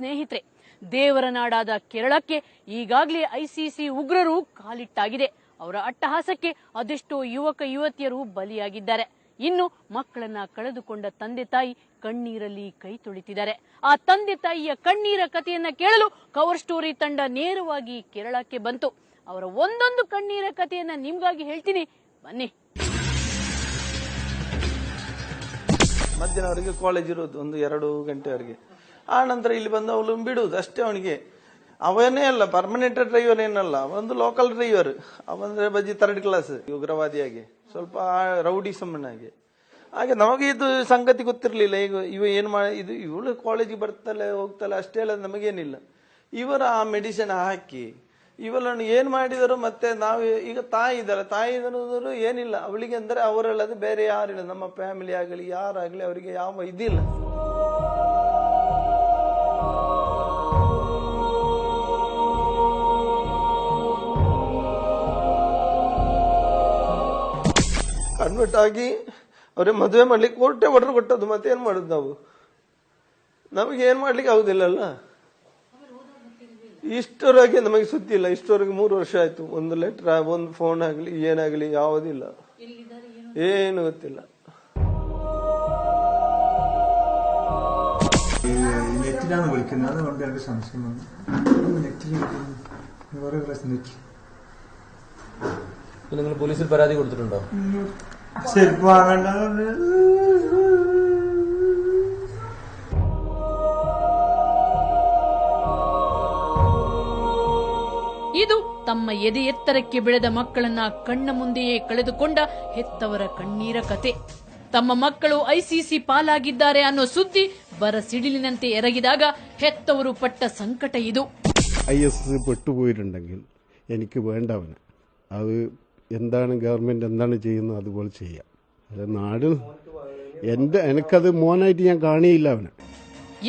ಸ್ನೇಹಿತರೆ, ದೇವರ ನಾಡಾದ ಕೇರಳಕ್ಕೆ ಈಗಾಗಲೇ ಐಸಿಸಿ ಉಗ್ರರು ಕಾಲಿಟ್ಟಾಗಿದೆ. ಅವರ ಅಟ್ಟಹಾಸಕ್ಕೆ ಅದೆಷ್ಟೋ ಯುವಕ ಯುವತಿಯರು ಬಲಿಯಾಗಿದ್ದಾರೆ. ಇನ್ನು ಮಕ್ಕಳನ್ನ ಕಳೆದುಕೊಂಡ ತಂದೆ ತಾಯಿ ಕಣ್ಣೀರಲ್ಲಿ ಕೈ ತೊಳಿತಿದ್ದಾರೆ. ಆ ತಂದೆ ತಾಯಿಯ ಕಣ್ಣೀರ ಕಥೆಯನ್ನ ಕೇಳಲು ಕವರ್ ಸ್ಟೋರಿ ತಂಡ ನೇರವಾಗಿ ಕೇರಳಕ್ಕೆ ಬಂತು. ಅವರ ಒಂದೊಂದು ಕಣ್ಣೀರ ಕಥೆಯನ್ನ ನಿಮ್ಗಾಗಿ ಹೇಳ್ತೀನಿ, ಬನ್ನಿ. ಮಧ್ಯಾಹ್ನವರೆಗೆ ಕಾಲೇಜ್ ಇರೋದು, 1-2 ಗಂಟೆವರೆಗೆ. ಆ ನಂತರ ಇಲ್ಲಿ ಬಂದು ಅವಳು ಬಿಡುವುದು ಅಷ್ಟೇ. ಅವನಿಗೆ ಅವನೇ ಅಲ್ಲ, ಪರ್ಮನೆಂಟ್ ಡ್ರೈವರ್ ಏನಲ್ಲ, ಒಂದು ಲೋಕಲ್ ಡ್ರೈವರ್. ಅವಂದ್ರೆ ಬಜ್ಜಿ 3rd ಕ್ಲಾಸ್ ಉಗ್ರವಾದಿಯಾಗಿ, ಸ್ವಲ್ಪ ರೌಡಿ ಸಮ್ಮನಾಗಿ. ಹಾಗೆ ನಮಗೆ ಇದು ಸಂಗತಿ ಗೊತ್ತಿರಲಿಲ್ಲ. ಈಗ ಇವಳು ಕಾಲೇಜಿಗೆ ಬರ್ತಾಳೆ ಹೋಗ್ತಾಳೆ ಅಷ್ಟೇ ಅಲ್ಲ, ನಮಗೇನಿಲ್ಲ. ಇವರ ಆ ಮೆಡಿಸಿನ್ ಹಾಕಿ ಇವಳನ್ನು ಏನ್ ಮಾಡಿದರು. ಮತ್ತೆ ನಾವು ಈಗ ತಾಯಿ ಇದ್ದಾರೆ, ತಾಯಿ ಅನ್ನೋದ್ರು ಏನಿಲ್ಲ ಅವಳಿಗೆ, ಅಂದ್ರೆ ಅವರಲ್ಲದೆ ಬೇರೆ ಯಾರಿಲ್ಲ, ನಮ್ಮ ಫ್ಯಾಮಿಲಿ ಆಗಲಿ ಯಾರಾಗ್ಲಿ ಅವರಿಗೆ ಯಾವ ಇದಿಲ್ಲ. ಕನ್ವರ್ಟ್ ಆಗಿ ಅವ್ರಿಗೆ ಮದುವೆ ಮಾಡ್ಲಿಕ್ಕೆ ಕೋರ್ಟೆ ಆರ್ಡರ್ ಕೊಟ್ಟದ್ದು. ಮತ್ತೆ ಏನ್ ಮಾಡುದು ನಾವು? ನಮಗೆ ಏನ್ ಮಾಡ್ಲಿಕ್ಕೆ ಆಗುದಿಲ್ಲಲ್ಲ. ಇಷ್ಟರವರೆಗೆ ನಮಗೆ ಸುದ್ದಿ ಇಲ್ಲ. ಇಷ್ಟವರೆಗೆ 3 ವರ್ಷ ಆಯ್ತು. ಒಂದು ಲೆಟರ್, ಒಂದು ಫೋನ್ ಆಗ್ಲಿ ಏನಾಗ್ಲಿ ಯಾವುದಿಲ್ಲ, ಏನು ಗೊತ್ತಿಲ್ಲ. നെറ്റിലാണ് വിളിക്കുന്നത്, അതുകൊണ്ട് എനിക്ക് സംശയമാണ്. നിങ്ങൾ പോലീസിൽ പരാതി കൊടുത്തിട്ടുണ്ടോ? ചെരുപ്പ് വാങ്ങണ്ട. ಇದು ತಮ್ಮ ಎದೆ ಎತ್ತರಕ್ಕೆ ಬೆಳೆದ ಮಕ್ಕಳನ್ನ ಕಣ್ಣ ಮುಂದೆಯೇ ಕಳೆದುಕೊಂಡ ಹೆತ್ತವರ ಕಣ್ಣೀರ ಕತೆ. ತಮ್ಮ ಮಕ್ಕಳು ಐಸಿಸಿ ಪಾಲಾಗಿದ್ದಾರೆ ಅನ್ನೋ ಸುದ್ದಿ ಬರ ಸಿಡಿಲಿನಂತೆ ಎರಗಿದಾಗ ಹೆತ್ತವರು ಪಟ್ಟ ಸಂಕಟ ಇದು. IS പെട്ടുപോയിട്ടുണ്ടെങ്കിൽ എനിക്ക് വേണ്ടവന് അത് എന്താണ് ഗവൺമെന്റ് എന്താണ് ചെയ്യുന്നത് അതുപോലെ ചെയ്യാം. അത് നാട് എനിക്കത് മോനായിട്ട് ഞാൻ കാണിയില്ല അവനെ.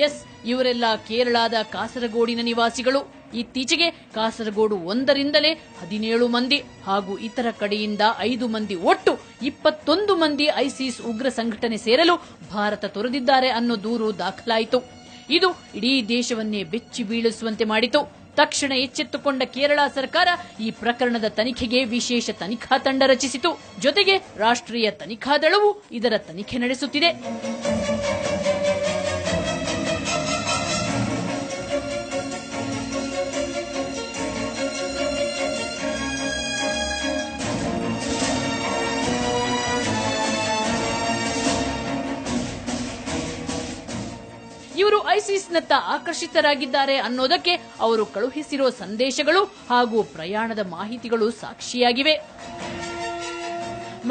ಎಸ್, ಇವರೆಲ್ಲ ಕೇರಳದ ಕಾಸರಗೋಡಿನ ನಿವಾಸಿಗಳು. ಇತ್ತೀಚೆಗೆ ಕಾಸರಗೋಡು 1ರಿಂದಲೇ 17 ಮಂದಿ ಹಾಗೂ ಇತರ ಕಡೆಯಿಂದ 5 ಮಂದಿ, ಒಟ್ಟು 21 ಮಂದಿ ಐಸಿಸ್ ಉಗ್ರ ಸಂಘಟನೆ ಸೇರಲು ಭಾರತ ತೊರೆದಿದ್ದಾರೆ ಅನ್ನೋ ದೂರು ದಾಖಲಾಯಿತು. ಇದು ಇಡೀ ದೇಶವನ್ನೇ ಬೆಚ್ಚಿ ಬೀಳಿಸುವಂತೆ ಮಾಡಿತು. ತಕ್ಷಣ ಎಚ್ಚೆತ್ತುಕೊಂಡ ಕೇರಳ ಸರ್ಕಾರ ಈ ಪ್ರಕರಣದ ತನಿಖೆಗೆ ವಿಶೇಷ ತನಿಖಾ ತಂಡ ರಚಿಸಿತು. ಜೊತೆಗೆ ರಾಷ್ಟ್ರೀಯ ತನಿಖಾ ದಳವು ಇದರ ತನಿಖೆ ನಡೆಸುತ್ತಿದೆ. ಇವರು ಐಸಿಸ್ನತ್ತ ಆಕರ್ಷಿತರಾಗಿದ್ದಾರೆ ಅನ್ನೋದಕ್ಕೆ ಅವರು ಕಳುಹಿಸಿರೋ ಸಂದೇಶಗಳು ಹಾಗೂ ಪ್ರಯಾಣದ ಮಾಹಿತಿಗಳು ಸಾಕ್ಷಿಯಾಗಿವೆ.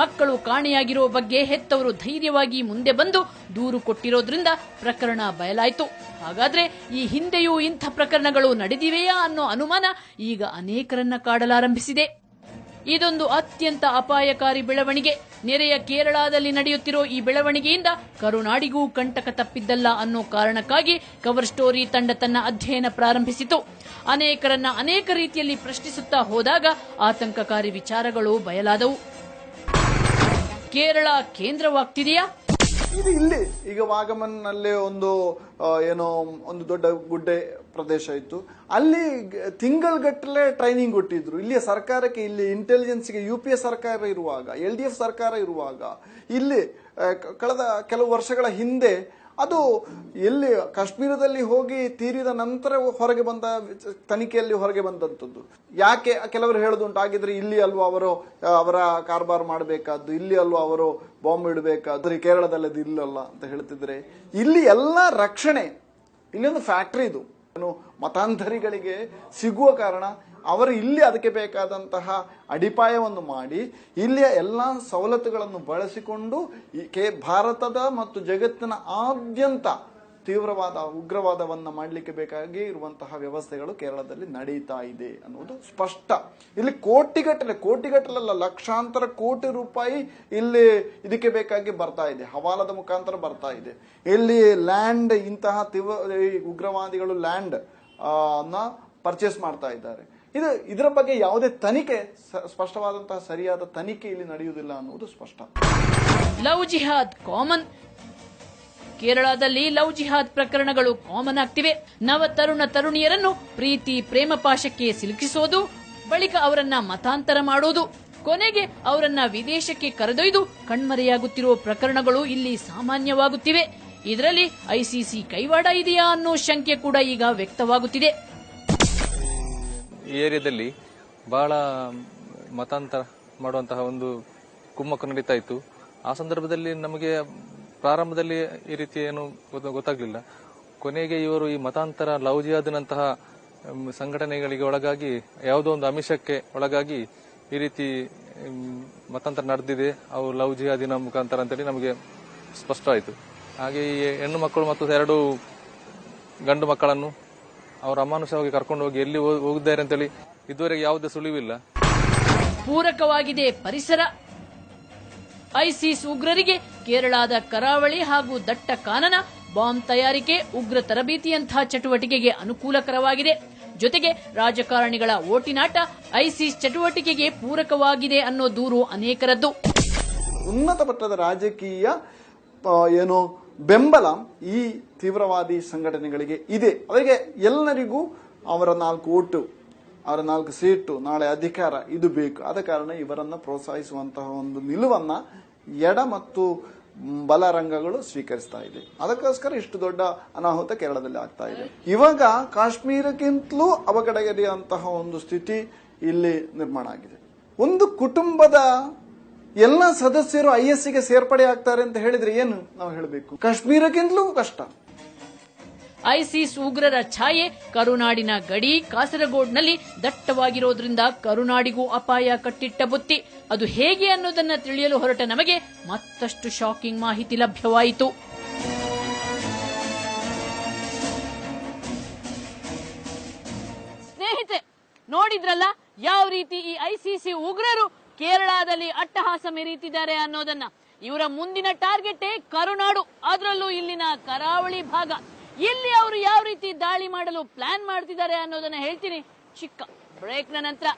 ಮಕ್ಕಳು ಕಾಣೆಯಾಗಿರೋ ಬಗ್ಗೆ ಹೆತ್ತವರು ಧೈರ್ಯವಾಗಿ ಮುಂದೆ ಬಂದು ದೂರು ಕೊಟ್ಟಿರೋದ್ರಿಂದ ಪ್ರಕರಣ ಬಯಲಾಯಿತು. ಹಾಗಾದ್ರೆ ಈ ಹಿಂದೆಯೂ ಇಂಥ ಪ್ರಕರಣಗಳು ನಡೆದಿವೆಯಾ ಅನ್ನೋ ಅನುಮಾನ ಈಗ ಅನೇಕರನ್ನ ಕಾಡಲಾರಂಭಿಸಿದೆ. ಇದೊಂದು ಅತ್ಯಂತ ಅಪಾಯಕಾರಿ ಬೆಳವಣಿಗೆ. ನೆರೆಯ ಕೇರಳದಲ್ಲಿ ನಡೆಯುತ್ತಿರೋ ಈ ಬೆಳವಣಿಗೆಯಿಂದ ಕರುನಾಡಿಗೂ ಕಂಟಕ ತಪ್ಪಿದ್ದಲ್ಲ ಅನ್ನೋ ಕಾರಣಕ್ಕಾಗಿ ಕವರ್ ಸ್ಟೋರಿ ತಂಡ ತನ್ನ ಅಧ್ಯಯನ ಪ್ರಾರಂಭಿಸಿತು. ಅನೇಕರನ್ನ ಅನೇಕ ರೀತಿಯಲ್ಲಿ ಪ್ರಶ್ನಿಸುತ್ತಾ ಹೋದಾಗ ಆತಂಕಕಾರಿ ವಿಚಾರಗಳು ಬಯಲಾದವು. ಕೇರಳ ಕೇಂದ್ರವಾಗ್ತಿದೆಯಾ? ಇದು ಇಲ್ಲಿ ಈಗ ವಾಗಮನ್ ನಲ್ಲಿ ಒಂದು ದೊಡ್ಡ ಗುಡ್ಡೆ ಪ್ರದೇಶ ಇತ್ತು. ಅಲ್ಲಿ ತಿಂಗಳಗಟ್ಟಲೆ ಟ್ರೈನಿಂಗ್ ಕೊಟ್ಟಿದ್ರು. ಇಲ್ಲಿಯ ಸರ್ಕಾರಕ್ಕೆ, ಇಲ್ಲಿ ಇಂಟೆಲಿಜೆನ್ಸ್ಗೆ UPA ಸರ್ಕಾರ ಇರುವಾಗ, LDF ಸರ್ಕಾರ ಇರುವಾಗ, ಇಲ್ಲಿ ಕಳೆದ ಕೆಲವು ವರ್ಷಗಳ ಹಿಂದೆ ಅದು ಎಲ್ಲಿ ಕಾಶ್ಮೀರದಲ್ಲಿ ಹೋಗಿ ತೀರಿದ ನಂತರ ಹೊರಗೆ ಬಂದ ತನಿಖೆಯಲ್ಲಿ ಹೊರಗೆ ಬಂದಂಥದ್ದು. ಯಾಕೆ ಕೆಲವರು ಹೇಳುದುಂಟು, ಆಗಿದ್ರೆ ಇಲ್ಲಿ ಅಲ್ವಾ ಅವರ ಕಾರ್ಬಾರ್ ಮಾಡಬೇಕಾದ್ದು, ಇಲ್ಲಿ ಅಲ್ವಾ ಅವರು ಬಾಂಬ್ ಇಡಬೇಕಾದ್ರೆ, ಕೇರಳದಲ್ಲಿ ಅದು ಇಲ್ಲಲ್ಲ ಅಂತ ಹೇಳ್ತಿದ್ರೆ, ಇಲ್ಲಿ ಎಲ್ಲ ರಕ್ಷಣೆ, ಇಲ್ಲೊಂದು ಫ್ಯಾಕ್ಟರಿ ಇದು ಮತಾಂಧರಿಗಳಿಗೆ ಸಿಗುವ ಕಾರಣ ಅವರು ಇಲ್ಲಿ ಅದಕ್ಕೆ ಬೇಕಾದಂತಹ ಅಡಿಪಾಯವನ್ನು ಮಾಡಿ ಇಲ್ಲಿಯ ಎಲ್ಲ ಸವಲತ್ತುಗಳನ್ನು ಬಳಸಿಕೊಂಡು ಭಾರತದ ಮತ್ತು ಜಗತ್ತಿನ ಆದ್ಯಂತ ತೀವ್ರವಾದ ಉಗ್ರವಾದವನ್ನು ಮಾಡಲಿಕ್ಕೆ ಬೇಕಾಗಿ ಇರುವಂತಹ ವ್ಯವಸ್ಥೆಗಳು ಕೇರಳದಲ್ಲಿ ನಡೀತಾ ಇದೆ ಅನ್ನುವುದು ಸ್ಪಷ್ಟ. ಇಲ್ಲಿ ಕೋಟಿಗಟ್ಟಲೆಲ್ಲ ಲಕ್ಷಾಂತರ ಕೋಟಿ ರೂಪಾಯಿ ಇಲ್ಲಿ ಇದಕ್ಕೆ ಬೇಕಾಗಿ ಬರ್ತಾ ಇದೆ, ಹವಾಲದ ಮುಖಾಂತರ ಬರ್ತಾ ಇದೆ. ಇಲ್ಲಿ ಲ್ಯಾಂಡ್, ಇಂತಹ ಉಗ್ರವಾದಿಗಳು ಲ್ಯಾಂಡ್ ಪರ್ಚೇಸ್ ಮಾಡ್ತಾ ಇದ್ದಾರೆ. ಇದರ ಬಗ್ಗೆ ಯಾವುದೇ ತನಿಖೆ, ಸ್ಪಷ್ಟವಾದಂತಹ ಸರಿಯಾದ ತನಿಖೆ ಇಲ್ಲಿ ನಡೆಯುವುದಿಲ್ಲ ಅನ್ನುವುದು ಸ್ಪಷ್ಟ. ಲವ್ ಜಿಹಾದ್ ಕಾಮನ್. ಕೇರಳದಲ್ಲಿ ಲವ್ ಜಿಹಾದ್ ಪ್ರಕರಣಗಳು ಕಾಮನ್ ಆಗ್ತಿವೆ. ನವ ತರುಣ ತರುಣಿಯರನ್ನು ಪ್ರೀತಿ ಪ್ರೇಮ ಪಾಶಕ್ಕೆ ಸಿಲುಕಿಸೋದು, ಬಳಿಕ ಅವರನ್ನ ಮತಾಂತರ ಮಾಡೋದು, ಕೊನೆಗೆ ಅವರನ್ನ ವಿದೇಶಕ್ಕೆ ಕರೆದೊಯ್ದು ಕಣ್ಮರೆಯಾಗುತ್ತಿರುವ ಪ್ರಕರಣಗಳು ಇಲ್ಲಿ ಸಾಮಾನ್ಯವಾಗುತ್ತಿವೆ. ಇದರಲ್ಲಿ ಐಸಿಸಿ ಕೈವಾಡ ಇದೆಯಾ ಅನ್ನೋ ಶಂಕೆ ಕೂಡ ಈಗ ವ್ಯಕ್ತವಾಗುತ್ತಿದೆ. ಈ ಏರಿಯಾದಲ್ಲಿ ಬಹಳ ಮತಾಂತರ ಮಾಡುವಂತಹ ಒಂದು ಕುಮ್ಮಕ್ಕು ನಡೀತಾ ಇತ್ತು. ಆ ಸಂದರ್ಭದಲ್ಲಿ ನಮಗೆ ಪ್ರಾರಂಭದಲ್ಲಿ ಈ ರೀತಿ ಏನು ಗೊತ್ತಾಗ್ಲಿಲ್ಲ. ಕೊನೆಗೆ ಇವರು ಈ ಮತಾಂತರ ಲವ್ ಜಿಹಾದ್ನಂತಹ ಸಂಘಟನೆಗಳಿಗೆ ಒಳಗಾಗಿ ಯಾವುದೋ ಒಂದು ಆಮಿಷಕ್ಕೆ ಒಳಗಾಗಿ ಈ ರೀತಿ ಮತಾಂತರ ನಡೆದಿದೆ, ಅವು ಲವ್ ಜಿಹಾದಿನ ಮುಖಾಂತರ ಅಂತೇಳಿ ನಮಗೆ ಸ್ಪಷ್ಟವಾಯಿತು. ಹಾಗೆ ಈ ಹೆಣ್ಣು ಮಕ್ಕಳು ಮತ್ತು 2 ಗಂಡು ಮಕ್ಕಳನ್ನು ಅವರು ಅಮಾನುಷವಾಗಿ ಕರ್ಕೊಂಡು ಹೋಗಿ ಎಲ್ಲಿ ಹೋಗಿದ್ದಾರೆ ಅಂತೇಳಿ ಇದುವರೆಗೆ ಯಾವುದೇ ಸುಳಿವಿಲ್ಲ. ಪೂರಕವಾಗಿದೆ ಪರಿಸರ. ಐಸಿಸ್ ಉಗ್ರರಿಗೆ ಕೇರಳದ ಕರಾವಳಿ ಹಾಗೂ ದಟ್ಟ ಕಾನನ, ಬಾಂಬ್ ತಯಾರಿಕೆ, ಉಗ್ರ ತರಬೇತಿಯಂತಹ ಚಟುವಟಿಕೆಗೆ ಅನುಕೂಲಕರವಾಗಿದೆ. ಜೊತೆಗೆ ರಾಜಕಾರಣಿಗಳ ಓಟಿನಾಟ ಐಸಿಸ್ ಚಟುವಟಿಕೆಗೆ ಪೂರಕವಾಗಿದೆ ಅನ್ನೋ ದೂರು ಅನೇಕರದ್ದು. ಉನ್ನತ ಮಟ್ಟದ ರಾಜಕೀಯ ಬೆಂಬಲ ಈ ತೀವ್ರವಾದಿ ಸಂಘಟನೆಗಳಿಗೆ ಇದೆ. ಅವರಿಗೆ ಎಲ್ಲರಿಗೂ ಅವರ 4 ಓಟು, ಅವರ 4 ಸೀಟು, ನಾಳೆ ಅಧಿಕಾರ ಇದು ಬೇಕು. ಆದ ಕಾರಣ ಇವರನ್ನ ಪ್ರೋತ್ಸಾಹಿಸುವಂತಹ ಒಂದು ನಿಲುವನ್ನ ಎಡ ಮತ್ತು ಬಲ ರಂಗಗಳು ಸ್ವೀಕರಿಸ್ತಾ ಇದೆ. ಅದಕ್ಕೋಸ್ಕರ ಇಷ್ಟು ದೊಡ್ಡ ಅನಾಹುತ ಕೇರಳದಲ್ಲಿ ಆಗ್ತಾ ಇದೆ. ಇವಾಗ ಕಾಶ್ಮೀರಕ್ಕಿಂತಲೂ ಅವಘಡಗೆರೆಯುವಂತಹ ಒಂದು ಸ್ಥಿತಿ ಇಲ್ಲಿ ನಿರ್ಮಾಣ ಆಗಿದೆ. ಒಂದು ಕುಟುಂಬದ ಎಲ್ಲ ಸದಸ್ಯರು ಐಎಸ್ಸಿಗೆ ಸೇರ್ಪಡೆ ಆಗ್ತಾರೆ ಅಂತ ಹೇಳಿದ್ರೆ ಏನು ನಾವು ಹೇಳಬೇಕು? ಕಾಶ್ಮೀರಕ್ಕಿಂತಲೂ ಕಷ್ಟ. ಐಸಿಸ್ ಉಗ್ರರ ಛಾಯೆ ಕರುನಾಡಿನ ಗಡಿ ಕಾಸರಗೋಡ್ನಲ್ಲಿ ದಟ್ಟವಾಗಿರೋದ್ರಿಂದ ಕರುನಾಡಿಗೂ ಅಪಾಯ ಕಟ್ಟಿಟ್ಟ ಬುತ್ತಿ. ಅದು ಹೇಗೆ ಅನ್ನೋದನ್ನ ತಿಳಿಯಲು ಹೊರಟ ನಮಗೆ ಮತ್ತಷ್ಟು ಶಾಕಿಂಗ್ ಮಾಹಿತಿ ಲಭ್ಯವಾಯಿತು. ಸ್ನೇಹಿತರೆ, ನೋಡಿದ್ರಲ್ಲ ಯಾವ ರೀತಿ ಈ ಐಸಿಸಿ ಉಗ್ರರು ಕೇರಳದಲ್ಲಿ ಅಟ್ಟಹಾಸ ಮೆರೀತಿದ್ದಾರೆ ಅನ್ನೋದನ್ನ. ಇವರ ಮುಂದಿನ ಟಾರ್ಗೆಟ್ ಕರುನಾಡು, ಅದರಲ್ಲೂ ಇಲ್ಲಿನ ಕರಾವಳಿ ಭಾಗ. ಇಲ್ಲಿ ಅವರು ಯಾವ ರೀತಿ ದಾಳಿ ಮಾಡಲು ಪ್ಲಾನ್ ಮಾಡ್ತಿದ್ದಾರೆ ಅನ್ನೋದನ್ನ ಹೇಳ್ತೀನಿ ಚಿಕ್ಕ ಬ್ರೇಕ್ನ ನಂತರ.